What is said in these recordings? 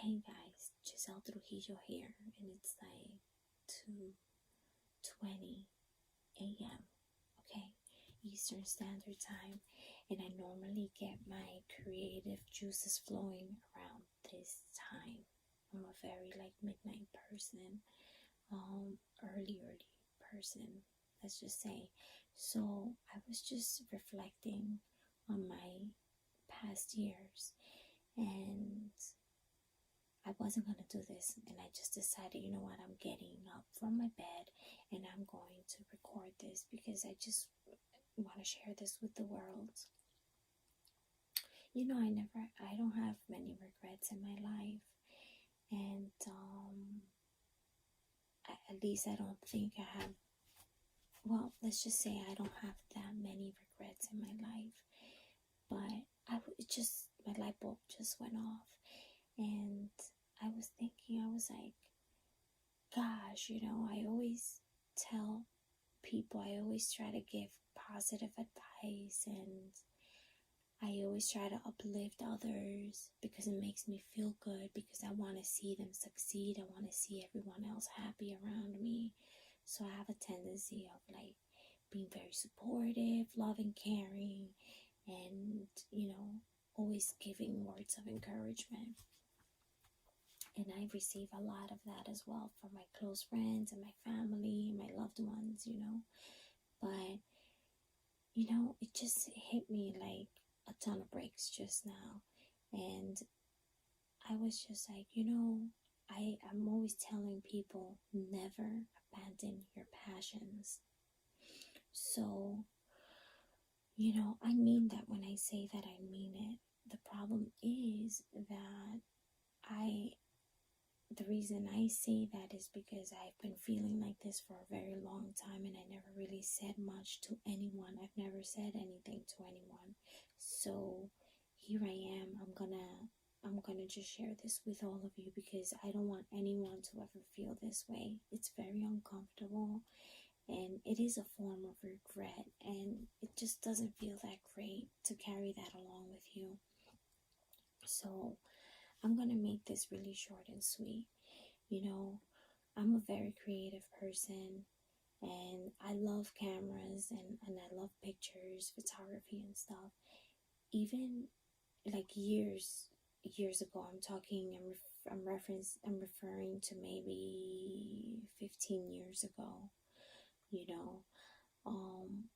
Hey guys, Giselle Trujillo here, and it's like 2:20 a.m. Okay, Eastern Standard Time, and I normally get my creative juices flowing around this time. I'm a very midnight person, early person, let's just say. So I was just reflecting on my past years, and I wasn't going to do this, and I just decided, you know what, I'm getting up from my bed and I'm going to record this because I just want to share this with the world. I don't have many regrets in my life, and at least I don't think I have, well, let's just say I don't have that many regrets in my life, but my light bulb just went off, and I was thinking, I was like, gosh, I always tell people, I always try to give positive advice, and I always try to uplift others because it makes me feel good, because I want to see them succeed. I want to see everyone else happy around me. So I have a tendency of being very supportive, loving, caring, and, always giving words of encouragement. And I receive a lot of that as well from my close friends and my family and my loved ones, But, it just hit me like a ton of bricks just now. And I was just like, I'm always telling people, never abandon your passions. So, I mean that when I say that, I mean it. The problem is that the reason I say that is because I've been feeling like this for a very long time, and I never really said much to anyone. I've never said anything to anyone. So here I am. I'm gonna just share this with all of you because I don't want anyone to ever feel this way. It's very uncomfortable, and it is a form of regret, and it just doesn't feel that great to carry that along with you. So I'm going to make this really short and sweet. I'm a very creative person, and I love cameras, and I love pictures, photography and stuff. Even years ago, I'm referring to maybe 15 years ago,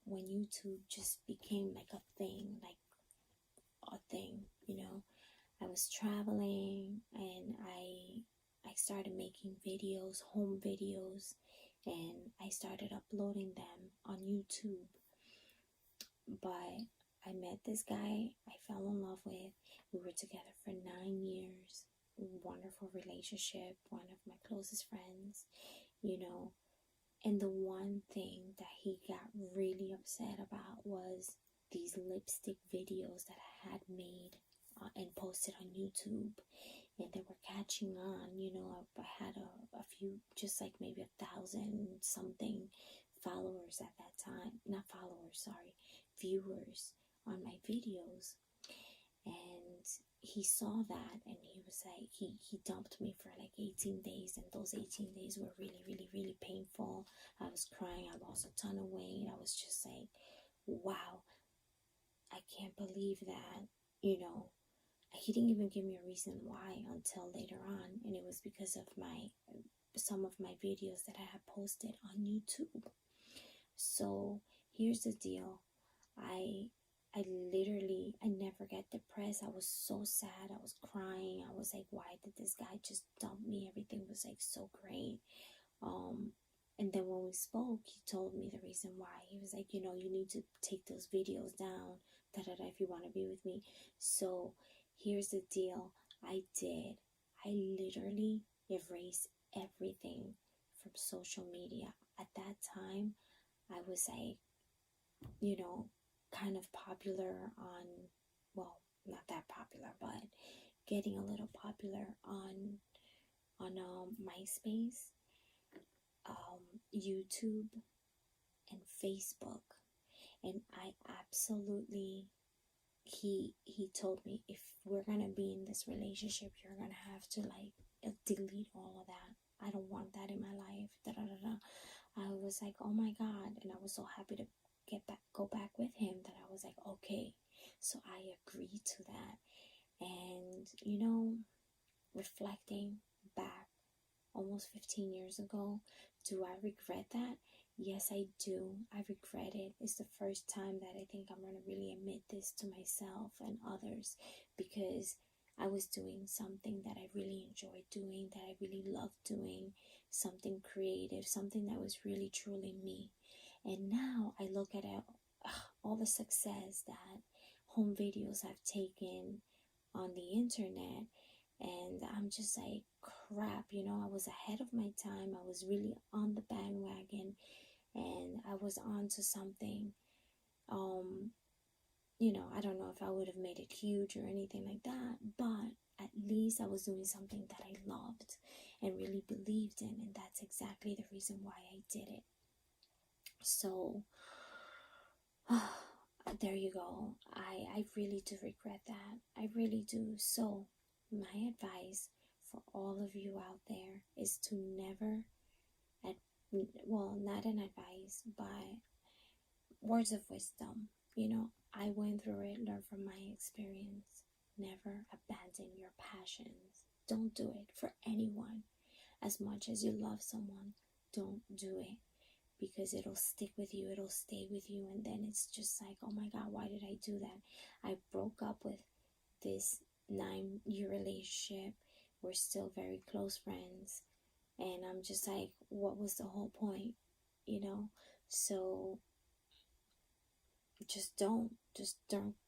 when YouTube just became like a thing, I was traveling, and I started making videos, home videos, and I started uploading them on YouTube. But I met this guy I fell in love with. We were together for 9 years. Wonderful relationship, one of my closest friends, And the one thing that he got really upset about was these lipstick videos that I had made and posted on YouTube, and they were catching on. I had a few, just like maybe 1,000 something followers at that time. Not followers, sorry, viewers on my videos. And he saw that, and he was like, he dumped me for 18 days, and those 18 days were really, really, really painful. I was crying. I lost a ton of weight. I was just like, wow, I can't believe that, He didn't even give me a reason why until later on, and it was because of some of my videos that I had posted on YouTube. So here's the deal. I never get depressed. I was so sad. I was crying. I was like, why did this guy just dump me? Everything was so great. And then when we spoke, he told me the reason why. He was like, you need to take those videos down, if you want to be with me. So here's the deal. I did. I literally erased everything from social media. At that time, I was kind of popular on, well, not that popular, but getting a little popular on MySpace, YouTube, and Facebook. And I absolutely he told me, if we're gonna be in this relationship, you're gonna have to like delete all of that. I don't want that in my life. Da, da, da, da. I was like, oh my God. And I was so happy to go back with him, that I was like, okay. So I agreed to that. And, reflecting back almost 15 years ago, do I regret that? Yes, I do. I regret it. It's the first time that I think I'm going to really admit this to myself and others, because I was doing something that I really enjoyed doing, that I really loved doing, something creative, something that was really truly me. And now I look at all the success that home videos have taken on the internet, and I'm just like, crap, I was ahead of my time. I was really on the bandwagon, and I was on to something. I don't know if I would have made it huge or anything like that, but at least I was doing something that I loved and really believed in, and that's exactly the reason why I did it. So, there you go. I really do regret that. I really do. So, my advice for all of you out there is to never, not an advice, but words of wisdom. I went through it, learned from my experience. Never abandon your passions. Don't do it for anyone. As much as you love someone, don't do it, because it'll stick with you, it'll stay with you, and then it's just like, oh my God, why did I do that? I broke up with this 9-year relationship. We're still very close friends, and I'm just like, what was the whole point? So just don't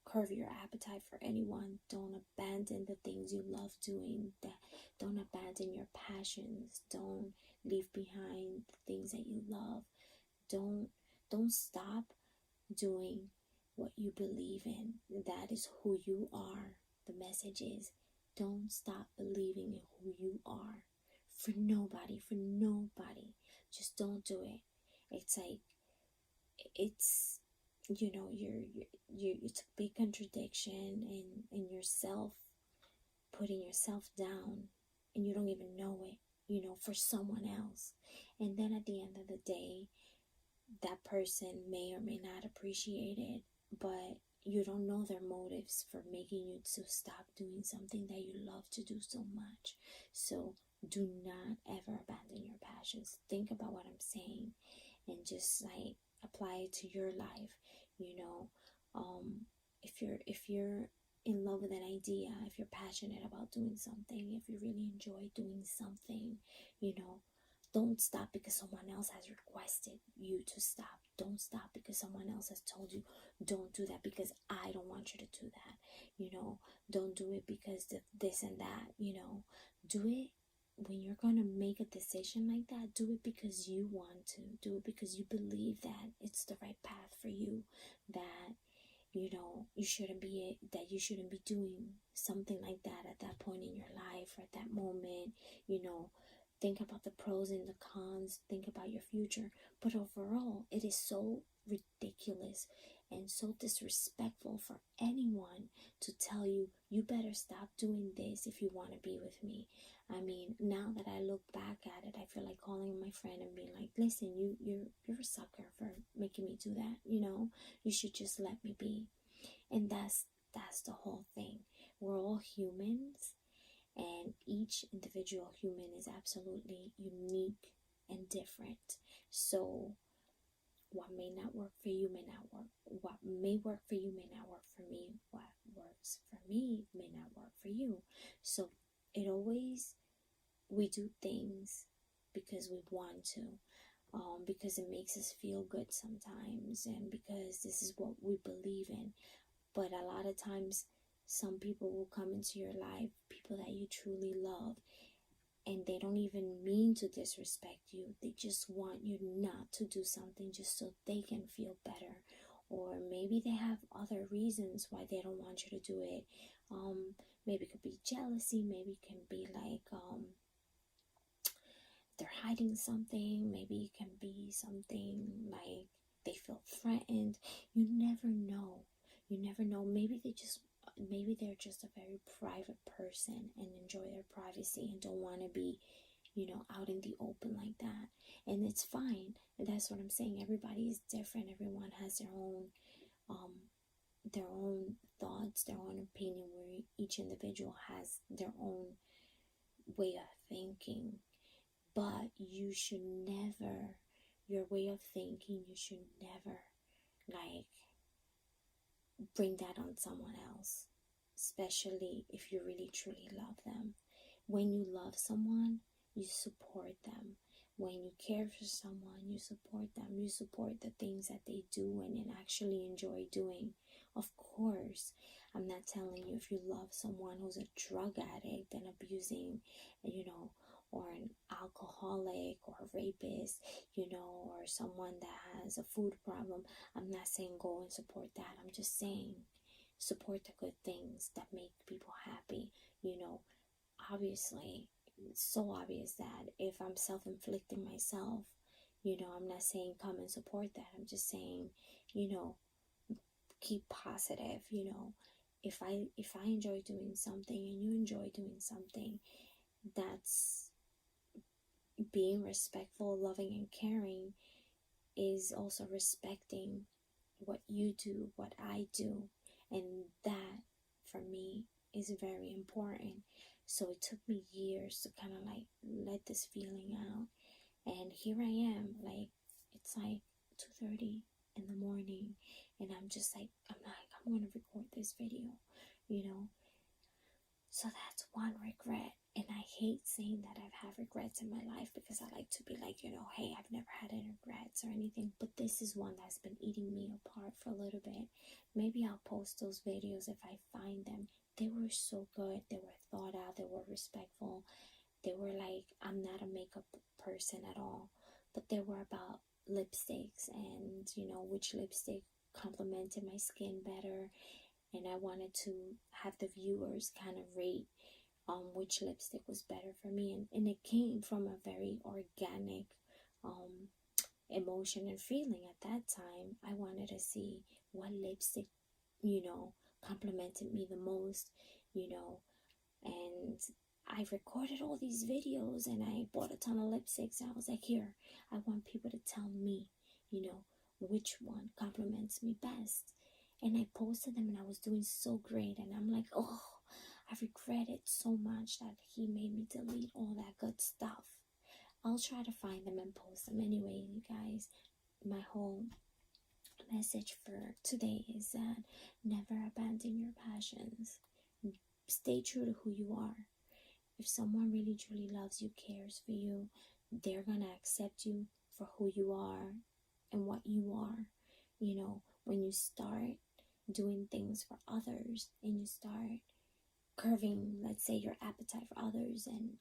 curb your appetite for anyone. Don't abandon the things you love doing. Don't abandon your passions. Don't leave behind the things that you love. Don't stop doing what you believe in. That is who you are. The message is, don't stop believing in who you are. For nobody. Just don't do it. It's like, it's it's a big contradiction in yourself, putting yourself down, and you don't even know it, for someone else. And then at the end of the day, that person may or may not appreciate it, but you don't know their motives for making you to stop doing something that you love to do so much. So do not ever abandon your passions. Think about what I'm saying, and just like apply it to your life. If you're in love with an idea, if you're passionate about doing something, if you really enjoy doing something, don't stop because someone else has requested you to stop. Don't stop because someone else has told you, don't do that because I don't want you to do that. Don't do it because this and that. Do it when you're going to make a decision like that. Do it because you want to. Do it because you believe that it's the right path for you, that you shouldn't be doing something like that at that point in your life or at that moment. Think about the pros and the cons, think about your future. But overall, it is so ridiculous and so disrespectful for anyone to tell you, you better stop doing this if you want to be with me. I mean, now that I look back at it, I feel like calling my friend and being like, listen, you're a sucker for making me do that. You should just let me be. And that's the whole thing. We're all humans, and each individual human is absolutely unique and different. So what may not work for you may not work. What may work for you may not work for me. What works for me may not work for you. So we do things because we want to, because it makes us feel good sometimes, and because this is what we believe in. But a lot of times, some people will come into your life, people that you truly love, and they don't even mean to disrespect you. They just want you not to do something just so they can feel better. Or maybe they have other reasons why they don't want you to do it. Maybe it could be jealousy. Maybe it can be like they're hiding something. Maybe it can be something like they feel threatened. You never know. You never know. Maybe they're just a very private person and enjoy their privacy and don't want to be, out in the open like that. And it's fine. And that's what I'm saying. Everybody is different. Everyone has their own thoughts, their own opinion, where each individual has their own way of thinking. But you should never, your way of thinking, you should never bring that on someone else, especially if you really truly love them. When you love someone, you support them. When you care for someone, you support them. You support the things that they do and actually enjoy doing. Of course, I'm not telling you if you love someone who's a drug addict and abusing, or an alcoholic or a rapist, or someone that has a food problem. I'm not saying go and support that. I'm just saying support the good things that make people happy. Obviously, it's so obvious that if I'm self-inflicting myself, I'm not saying come and support that. I'm just saying, keep positive. If I enjoy doing something and you enjoy doing something, that's being respectful, loving, and caring is also respecting what you do, what I do. And that, for me, is very important. So it took me years to kind of let this feeling out. And here I am, it's 2:30 in the morning. And I'm just I'm going to record this video, So that's one regret. And I hate saying that I've had regrets in my life because I like to be hey, I've never had any regrets or anything. But this is one that's been eating me apart for a little bit. Maybe I'll post those videos if I find them. They were so good. They were thought out. They were respectful. They were I'm not a makeup person at all. But they were about lipsticks and, which lipstick complemented my skin better. And I wanted to have the viewers kind of rate which lipstick was better for me. And it came from a very organic emotion and feeling at that time. I wanted to see what lipstick, complimented me the most, and I recorded all these videos and I bought a ton of lipsticks. And I was here, I want people to tell me, which one compliments me best. And I posted them and I was doing so great. And I'm I regretted so much that he made me delete all that good stuff. I'll try to find them and post them anyway, you guys. My whole message for today is that never abandon your passions. Stay true to who you are. If someone really truly loves you, cares for you, they're gonna accept you for who you are and what you are. When you start doing things for others and you start curving, let's say, your appetite for others and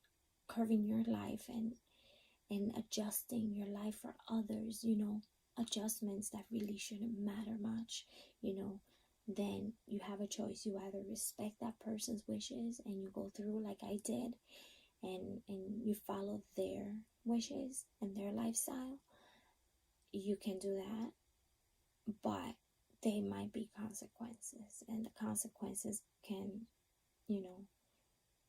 curving your life and adjusting your life for others, adjustments that really shouldn't matter much, then you have a choice. You either respect that person's wishes and you go through like I did and you follow their wishes and their lifestyle. You can do that, but there might be consequences, and the consequences can,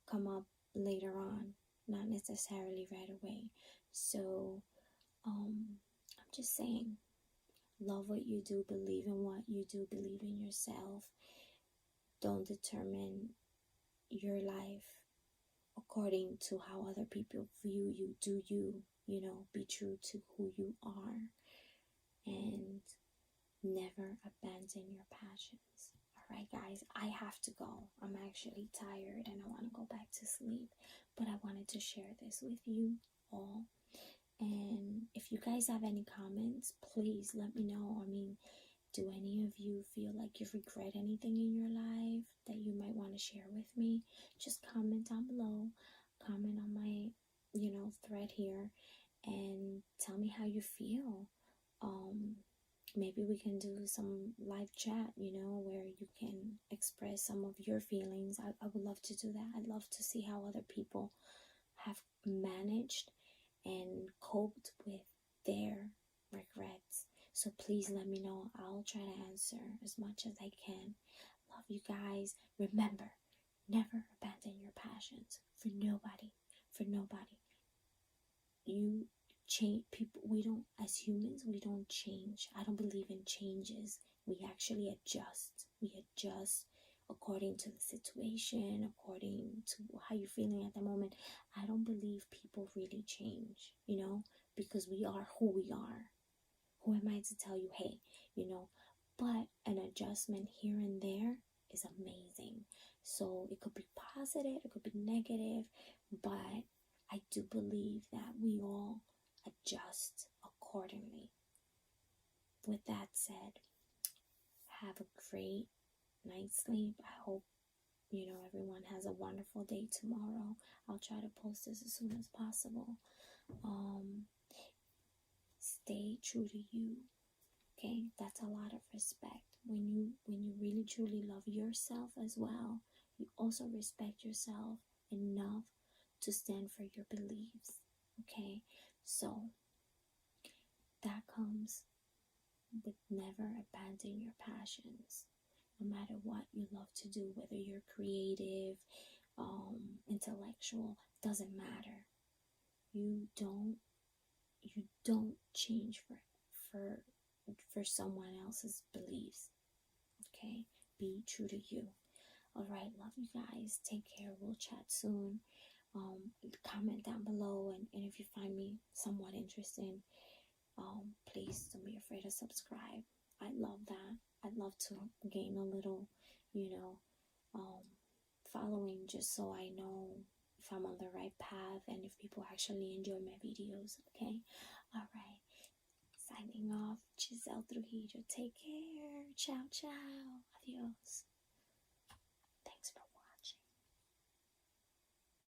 come up later on, not necessarily right away. So I'm just saying, love what you do, believe in what you do, believe in yourself. Don't determine your life according to how other people view you. Do you, be true to who you are, and never abandon your passions. Alright guys, I have to go. I'm actually tired and I want to go back to sleep, but I wanted to share this with you all. And if you guys have any comments, please let me know. Do any of you feel like you regret anything in your life that you might want to share with me? Just comment down below. Comment on my, thread here and tell me how you feel. Maybe we can do some live chat, where you can express some of your feelings. I would love to do that. I'd love to see how other people have managed and coped with their regrets. So please let me know. I'll try to answer as much as I can. Love you guys. Remember, never abandon your passions for nobody. For nobody. You change people. We don't, as humans, we don't change. I don't believe in changes. We actually adjust. We adjust according to the situation, according to how you're feeling at the moment. I don't believe people really change, because we are who we are. Who am I to tell you, hey, but an adjustment here and there is amazing. So it could be positive, it could be negative, but I do believe that we all adjust accordingly. With that said, have a great night's sleep. I hope everyone has a wonderful day tomorrow. I'll try to post this as soon as possible. Stay true to you. Okay, that's a lot of respect. When you really truly love yourself as well, you also respect yourself enough to stand for your beliefs. Okay, so that comes with never abandon your passions. No matter what you love to do, whether you're creative, intellectual, doesn't matter. You don't change for someone else's beliefs. Okay, be true to you. All right, love you guys. Take care. We'll chat soon. Comment down below, and if you find me somewhat interesting, please don't be afraid to subscribe. I love that. I'd love to gain a little, following, just so I know if I'm on the right path and if people actually enjoy my videos. Okay, all right. Signing off, Giselle Trujillo. Take care. Ciao, ciao. Adios.